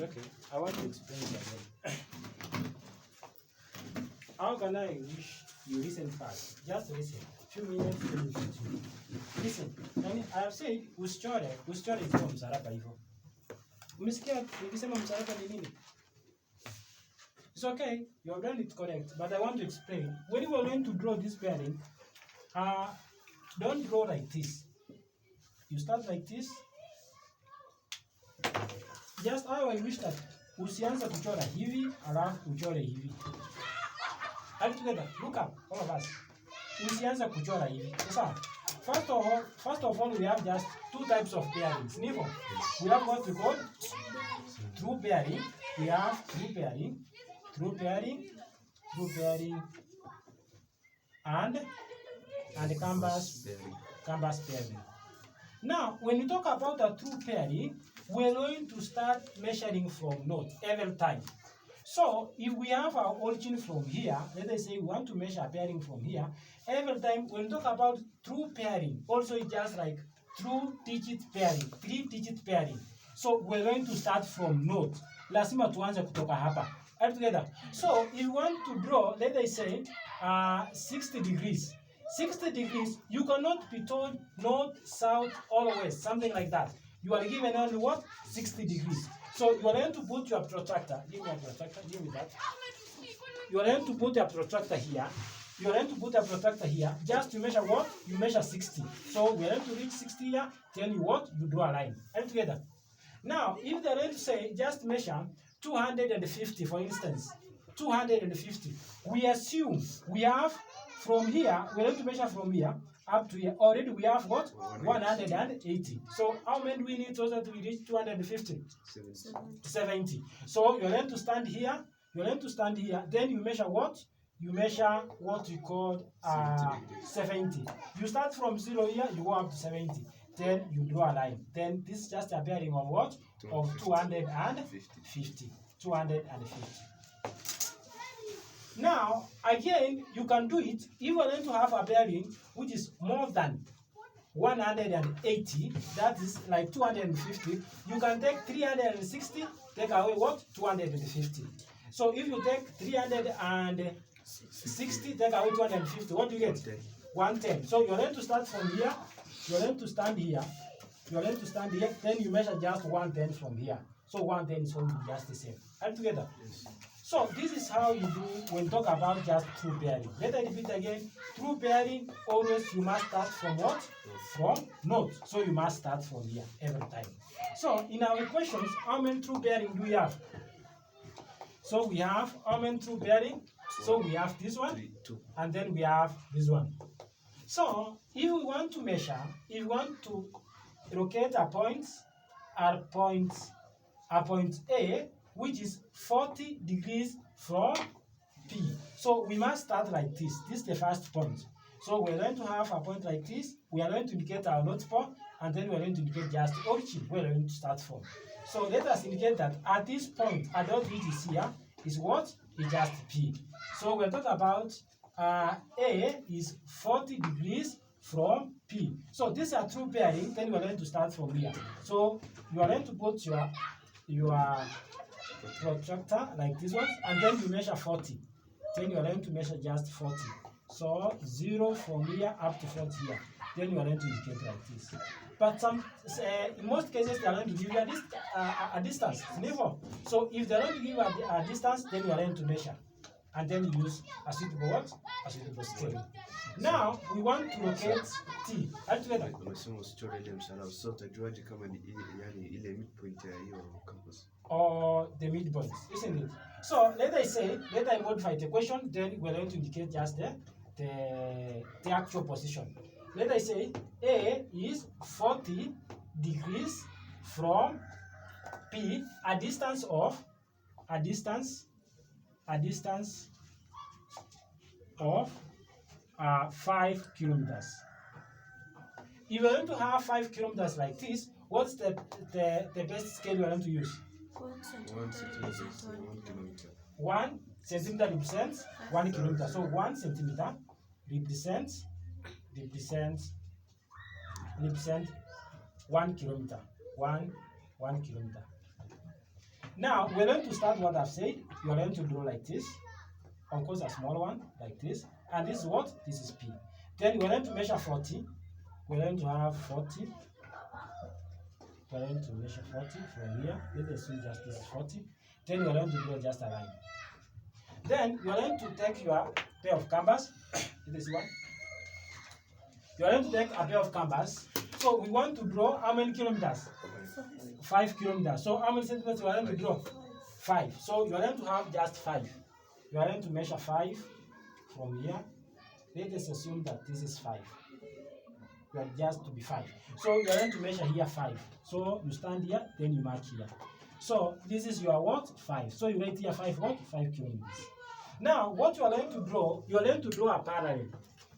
okay. I want to explain it again. How can I wish you listen fast? Just listen. Few minutes, then you continue. Listen. Yani, I have said usichore kwa msalaba hivyo. Umesikia nikisema msalaba ni nini? It's okay. You have done it correct, but I want to explain. When you are going to draw this pairing, don't draw like this. You start like this. Just how I wish that usianze kuchora hivi alafu uchore hivi. All together, look up, all of us. Usianze kuchora hivi. Sasa, first of all, we have just two types of pairings. Nivo. We have what we call true pairing. We have true pairing, and canvas pairing. Now, when we talk about a true pairing, we're going to start measuring from note every time. So, if we have our origin from here, let us say we want to measure a pairing from here, every time when we talk about true pairing, also it's just like true digit pairing, 3-digit pairing. So, we're going to start from note. Lazima tuanze kutoka hapa. All together. So, if you want to draw, let us say 60 degrees. 60 degrees, you cannot be told north, south, or west, something like that. You are given only what? 60 degrees. So you are going to put your protractor. Give me a protractor. Give me that. You are going to put a protractor here. You are going to put a protractor here. Just to measure what? You measure 60. So we are going to reach 60 here. Tell you what? You draw a line. All together. Now, if they are going to say just measure 250, for instance, 250, we assume we have from here, we are going to measure from here up to here. Already we have what? 180. So how many do we need so that we reach 250? 70. So you're going to stand here. You're going to stand here. Then you measure what? You measure what we call 70. You start from 0 here, you go up to 70. Then you draw a line. Then this is just a bearing of what? Of 250. 250. Now, again, you can do it if you are going to have a bearing which is more than 180, that is like 250. You can take 360, take away what? 250. So if you take 360, take away 250, what do you get? 110. So you're going to start from here, you're going to stand here, you're going to stand here, then you measure just 110 from here. So 110 is going to be just the same. All together? Yes. So this is how you do when talk about just true pairing. Let me repeat again. True pairing, always you must start from what? From note. So you must start from here every time. So in our questions, how many true pairing do we have? So we have how many true pairing? So we have this one, and then we have this one. So if we want to measure, if we want to locate a point A, which is 40 degrees from P. So we must start like this. This is the first point. So we're going to have a point like this. We are going to indicate our north pole, and then we're going to indicate just the origin where we're going to start from. So let us indicate that at this point, a dot which is here, is what? Is just P. So we're talking about A is 40 degrees from P. So this is a true pairing, then we're going to start from here. So you are going to put your protractor like this one, and then you measure 40. Then you are going to measure just 40. So 0 from here up to 40 here. Then you are going to indicate like this. But in most cases, they are going to give you a distance. Never. So if they are going to give a distance, then you are going to measure. And then you use a suitable what? A suitable scale. Now, we want to locate T. Altogether. Or the midpoint, isn't it? So let I modify the equation, then we're going to indicate just the actual position. Let I say A is 40 degrees from P, a distance of 5 kilometers. If you're going to have 5 kilometers like this, what's the best scale you're going to use? 1 centimeter. 1 centimeter represents 1 kilometer. So 1 centimeter represents 1 kilometer. 1 kilometer. Now we're going to start what I've said. You're going to draw like this. Of course, a small one like this. And this is what? This is P. Then we're going to measure 40. We're going to have 40. We're going to measure 40 from here. Let's assume just this is 40. Then we're going to draw just a line. Then you're going to take your pair of canvas. This one. You're going to take a pair of canvas. So we want to draw how many kilometers? 5 kilometers. So how many centimeters we are going to draw? 5. So you are going to have just 5. You are going to measure 5 from here. Let us assume that this is 5. You are just to be 5. So you are going to measure here 5. So you stand here, then you mark here. So this is your what? 5. So you write here 5 what? 5 kilometers. Now what you are going to draw, you are going to draw a parallel.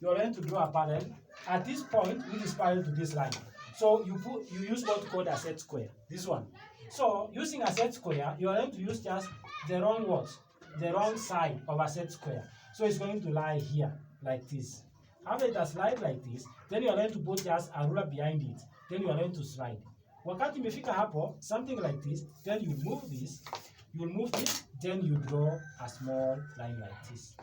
You are going to draw a parallel at this point, which is parallel to this line. So you use what's called a set square. This one. So using a set square, you are going to use just the wrong what? The wrong side of a set square. So it's going to lie here like this. After it has lied like this, then you are going to put just a ruler behind it. Then you are going to slide. Wakati imefika hapo, something like this, then you move this, then you draw a small line like this.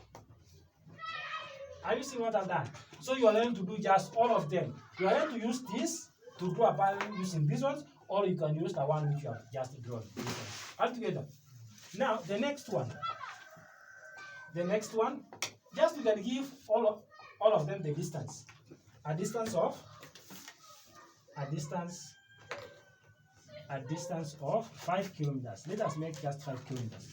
Are you seeing what I've done? So you are going to do just all of them. You are going to use this to draw a parallel using these ones, or you can use the one which you have just drawn. All together. Now the next one. Just you can give all of them the distance. A distance of 5 kilometers. Let us make just 5 kilometers.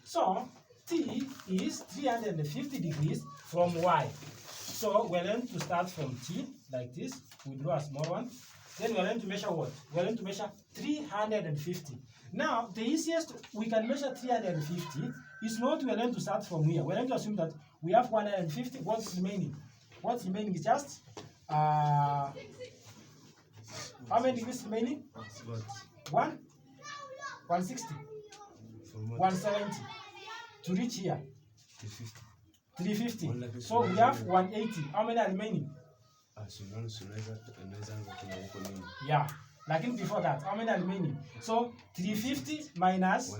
So T is 350 degrees from Y. So we're going to start from T like this. We draw a small one. Then we're going to measure what? We're going to measure 350. Now, the easiest we can measure 350 is not we're going to start from here. We're going to assume that we have 150. What's remaining? What's remaining is just how many degrees remaining? 160. 170. To reach here. 350. So we have 180. How many are remaining? Yeah. Like before that, how many are remaining? So 350 minus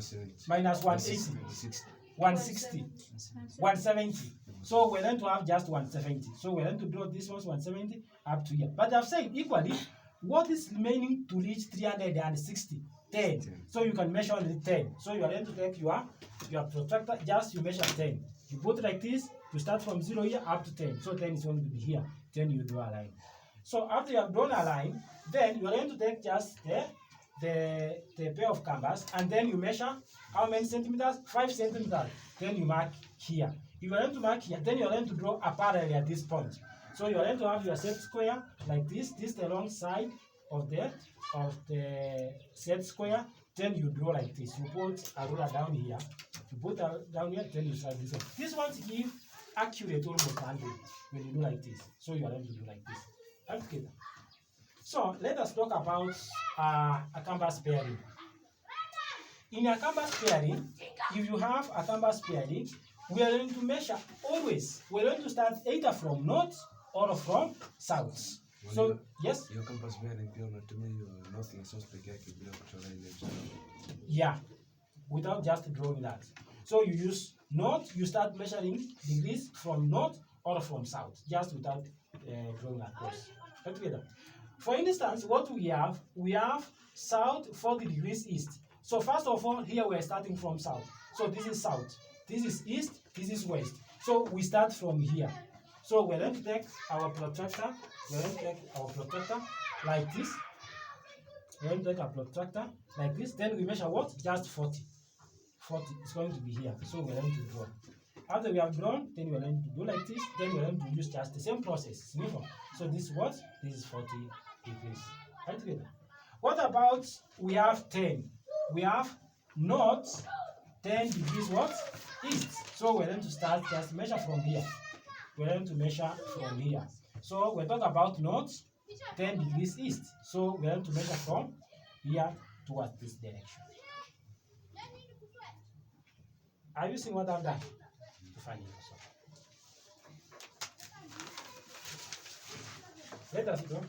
180. 160. 170. So we're going to have just 170. So we're going to draw this one's 170 up to here. But I've said equally, what is remaining to reach 360? 10. So you can measure only 10. So you are going to take your protractor, just you measure 10. You put like this, you start from 0 here up to 10. So 10 is going to be here. Then you draw a line. So after you have drawn a line, then you are going to take just the pair of canvas, and then you measure how many centimeters? 5 centimeters. Then you mark here. You are going to mark here. Then you are going to draw a parallel at this point. So you are going to have your set square like this. This is the wrong side of the set square. Then you draw like this. You put a ruler down here. You put down here. Then you slide this one. This one give accurate almost 100 when you do like this. So you are going to do like this. Okay. So let us talk about a canvas pairing. In a canvas pairing, if you have a canvas pairing, we are going to measure always. We are going to start either from north or from south. So yes. Your canvas pairing pia unatumia hiyo north na south peke yake bila kuchora ile mstari. Yeah, without just drawing that. So you use north, you start measuring degrees from north or from south, just without drawing across. Together. For instance, what we have south 40 degrees east. So first of all, here we are starting from south. So this is south, this is east, this is west. So we start from here. So we're going to take our protractor. We're going to take our protractor like this. We're going to take our protractor like this. Then we measure what? Just 40. 40 is going to be here. So we're going to draw. After we have drawn, then we're going to do like this. Then we're going to use just the same process. So this is what? This is 40 degrees. Right together. What about we have 10? We have north 10 degrees what? East. So we're going to start just measure from here. We're going to measure from here. So we're talking about north 10 degrees east. So we're going to measure from here towards this direction. Are you seeing what I've done? Let us go.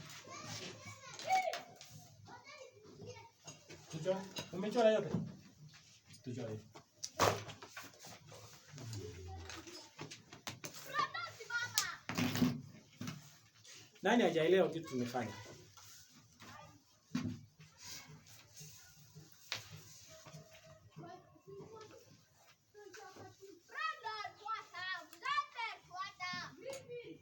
Umechora yote? Tuchore. Nani hajaelewa kitu tumefanya?